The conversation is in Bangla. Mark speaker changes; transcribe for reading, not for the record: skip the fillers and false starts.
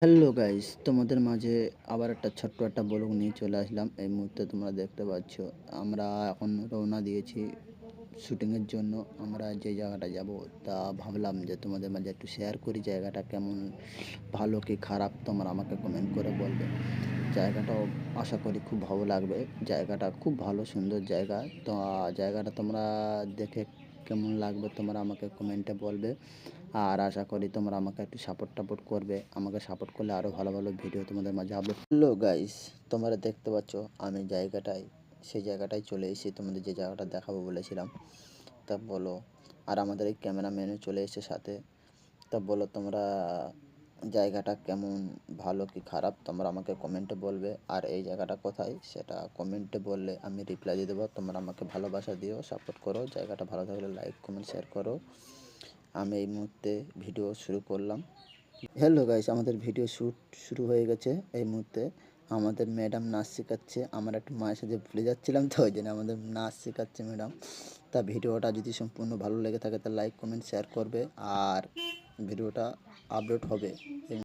Speaker 1: হ্যালো গাইস, তোমাদের মাঝে আবার একটা ছোট্ট একটা ব্লগ নিয়ে চলে আসলাম। এই মুহূর্তে তোমরা দেখতে পাচ্ছ, আমরা এখন রওনা দিয়েছি শুটিংয়ের জন্য। আমরা যে জায়গাটা যাব তা ভাবলাম যে তোমাদের মাঝে একটু শেয়ার করি। জায়গাটা কেমন, ভালো কি খারাপ, তোমরা আমাকে কমেন্ট করে বলবে। জায়গাটাও আশা করি খুব ভালো লাগবে। জায়গাটা খুব ভালো, সুন্দর জায়গা। তো জায়গাটা তোমরা দেখে কেমন লাগবে তোমরা আমাকে কমেন্টে বলবে। আর আশা করি তোমরা আমাকে একটু সাপোর্ট করবে। আমাকে সাপোর্ট করলে আরও ভালো ভালো ভিডিও তোমাদের মাঝে আপলোড। হ্যালো গাইস, তোমরা দেখতে পাচ্ছ আমি সেই জায়গাটায় চলে এসেছি, তোমাদের যে জায়গাটা দেখাবো বলেছিলাম। তা বলো, আর আমাদের এই ক্যামেরাম্যানও চলে এসেছে সাথে। তা বলো তোমরা জায়গাটা কেমন, ভালো কি খারাপ, তোমরা আমাকে কমেন্টে বলবে। আর এই জায়গাটা কোথায় সেটা কমেন্টে বললে আমি রিপ্লাই দিয়ে দেবো। তোমরা আমাকে ভালোবাসা দিও, সাপোর্ট করো। জায়গাটা ভালো থাকলে লাইক কমেন্ট শেয়ার করো। আমি এই মুহূর্তে ভিডিও শুরু করলাম। হ্যালো গাইস, আমাদের ভিডিও শ্যুট শুরু হয়ে গেছে। এই মুহূর্তে আমাদের ম্যাডাম নাচ শেখাচ্ছে। আমরা একটু মায়ের সাথে ভুলে যাচ্ছিলাম, তো ওই জন্য আমাদের নাচ শেখাচ্ছে ম্যাডাম। তা ভিডিওটা যদি সম্পূর্ণ ভালো লেগে থাকে তা লাইক কমেন্ট শেয়ার করবে। আর ভিডিওটা আপলোড হবে।